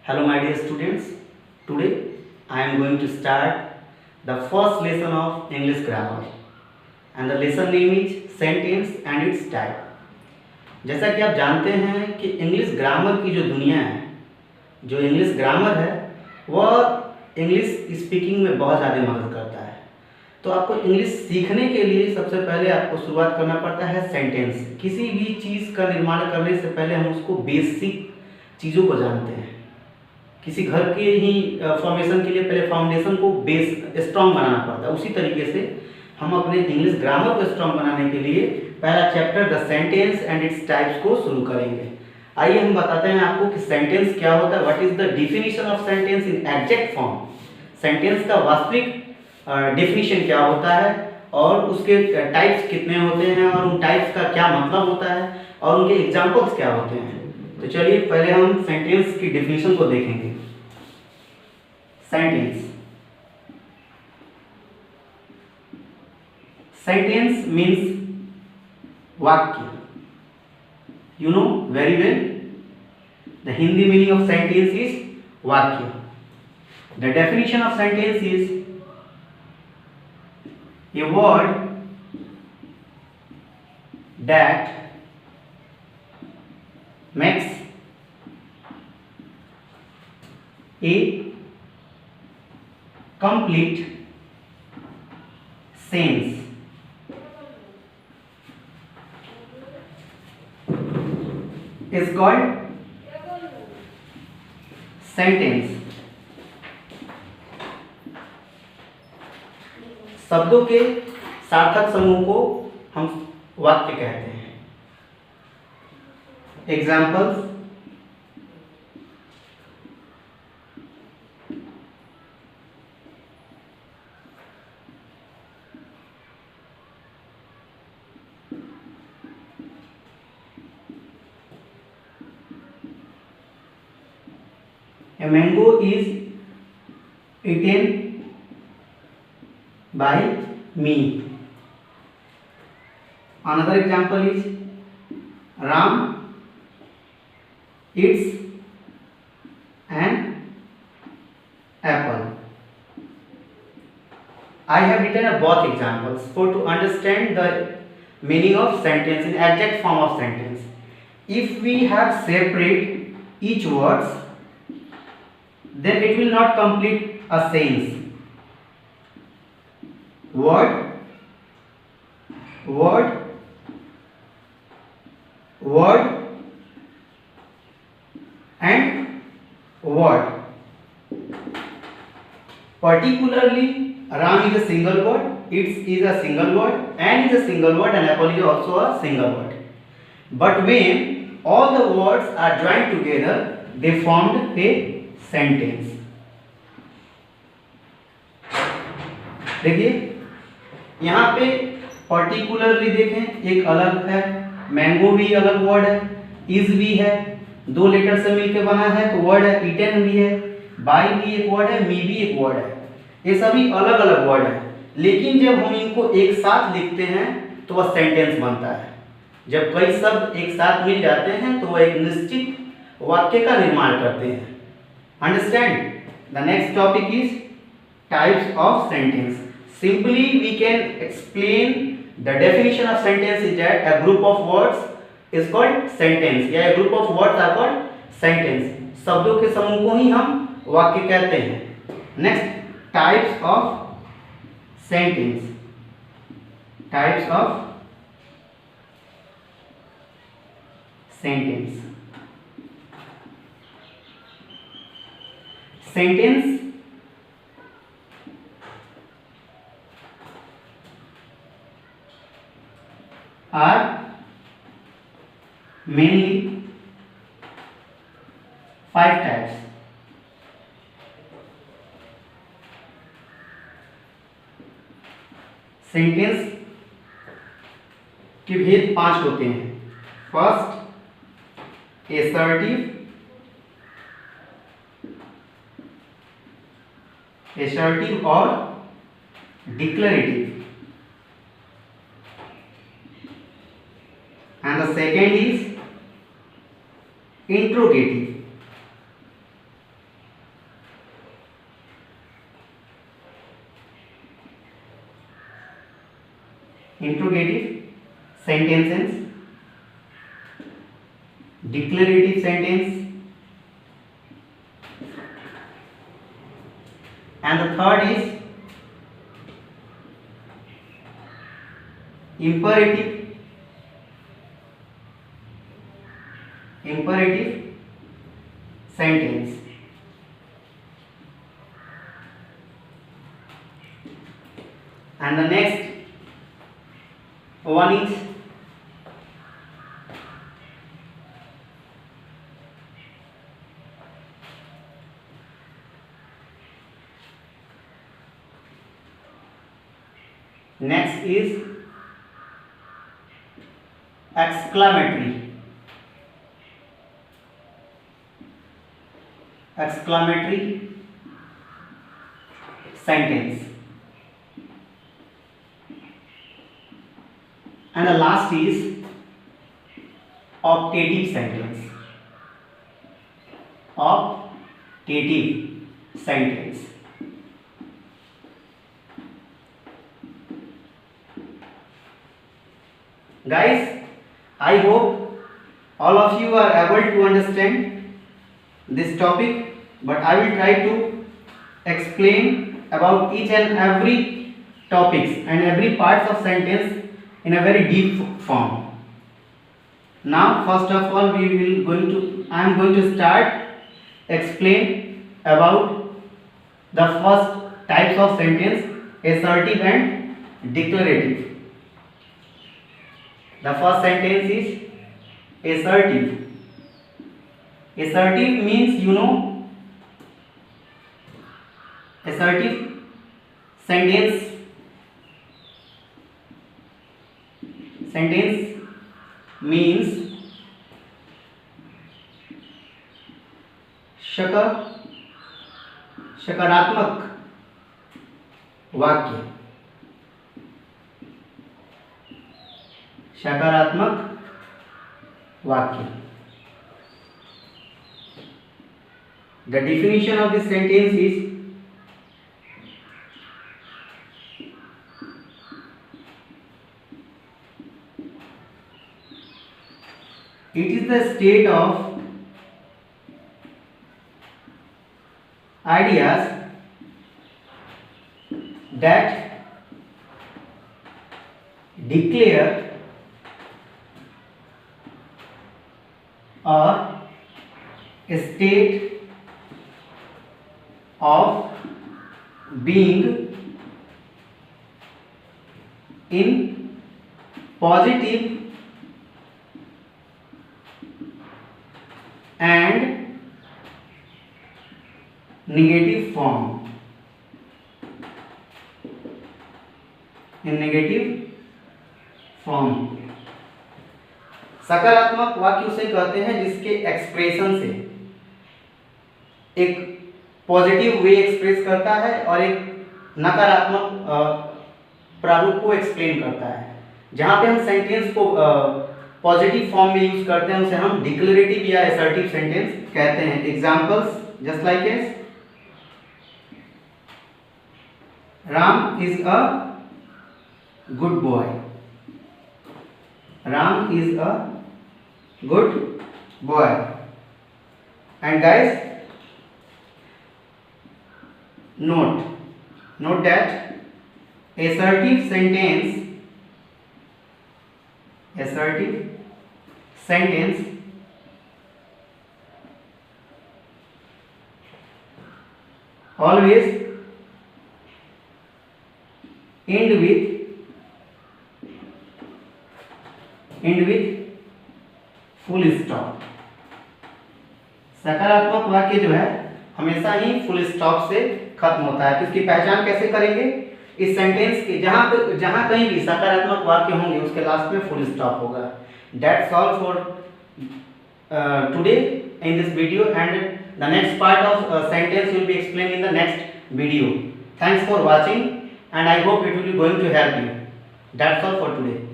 Hello my dear students, today I am going to start the first lesson of English grammar and the lesson name is sentence and its type. जैसा कि आप जानते हैं कि English grammar की जो दुनिया है, जो इंग्लिश ग्रामर है वह इंग्लिश स्पीकिंग में बहुत ज़्यादा मदद करता है। तो आपको इंग्लिश सीखने के लिए सबसे पहले आपको शुरुआत करना पड़ता है सेंटेंस। किसी भी चीज़ का निर्माण करने से पहले हम उसको बेसिक चीज़ों को जानते हैं। किसी घर के ही फॉर्मेशन के लिए पहले फाउंडेशन को बेस स्ट्रॉन्ग बनाना पड़ता है। उसी तरीके से हम अपने इंग्लिश ग्रामर को स्ट्रॉन्ग बनाने के लिए पहला chapter the sentence and its types को शुरू करेंगे। आइए हम बताते हैं आपको कि सेंटेंस क्या होता है, what is the definition of sentence in exact form. Sentence का वास्तविक डेफिनेशन क्या होता है और उसके टाइप्स कितने होते हैं और उन टाइप्स का क्या मतलब होता है और उनके एग्जाम्पल्स क्या होते हैं। तो चलिए पहले हम सेंटेंस की डेफिनेशन को देखेंगे। सेंटेंस मीन्स वाक्य। You know very well, the Hindi meaning of sentence is वाक्य। The definition of sentence is a word that makes a complete sense is called sentence। शब्दों के सार्थक समूह को हम वाक्य कहते हैं। Examples, a mango is eaten by me। Another example is Ram eats an apple। I have written a both examples for to understand the meaning of sentence in exact form of sentence. If we have separate each words, then it will not complete a sentence। word word word and word। Particularly Ram is a single word, it is a single word, and is a single word, and apple is also a single word. But when all the words are joined together, they formed a sentence। देखिए यहाँ पे particularly देखें, एक अलग है, mango भी अलग word है, इज भी है, दो लेटर से मिलकर बना है तो वर्ड है, ईटन भी है, बाई भी एक वर्ड है, मी भी एक वर्ड है। ये सभी अलग अलग वर्ड है, लेकिन जब हम इनको एक साथ लिखते हैं तो वह सेंटेंस बनता है। जब कई शब्द एक साथ मिल जाते हैं तो वह एक निश्चित वाक्य का निर्माण करते हैं। Understand? The next topic is types of sentence. Simply we can explain the definition of sentence is that a group of words is called sentence या a group of words are called sentence। शब्दों के समूह को ही हम वाक्य कहते हैं। Next, types of sentence। Types of sentence। Sentence are mainly 5 types। Sentence के भेद 5 होते हैं। फर्स्ट, एसर्टिव और declarative, and the second is interrogative। interrogative sentences, declarative sentence, and the third is imperative sentence. And the next one is exclamatory sentence. And the last is optative sentence. Optative sentence. Guys, I hope all of you are able to understand this topic, but I will try to explain about each and every topics and every parts of sentence in a very deep form. Now, first of all, I am going to start explain about the first types of sentence, assertive and declarative. The first sentence is assertive. Assertive means, assertive sentence means सकारात्मक वाक्य. सकारात्मक वाक्य. The definition of this sentence is it is the state of ideas that declare or state of being in positive and negative form. In negative form. सकारात्मक वाक्य उसे कहते हैं जिसके एक्सप्रेशन से एक पॉजिटिव वे एक्सप्रेस करता है और एक नकारात्मक प्रारूप को एक्सप्लेन करता है. जहां पे हम सेंटेंस को पॉजिटिव फॉर्म में यूज करते हैं उसे हम डिक्लेरेटिव या असर्टिव सेंटेंस कहते हैं. Examples just like S Ram is a good boy. Ram is a good boy. And guys, note that assertive sentence always end with full stop. सकारात्मक वाक्य जो है हमेशा ही फुल स्टॉप से खत्म होता है. तो इसकी पहचान कैसे करेंगे? इस सेंटेंस के जहां कहीं भी सकारात्मक वाक्य होंगे उसके लास्ट में फुल स्टॉप होगा. That's all for today in this video and the next part of sentence will be explained in the next video. Thanks for watching and I hope it will be going to help you. That's all for today.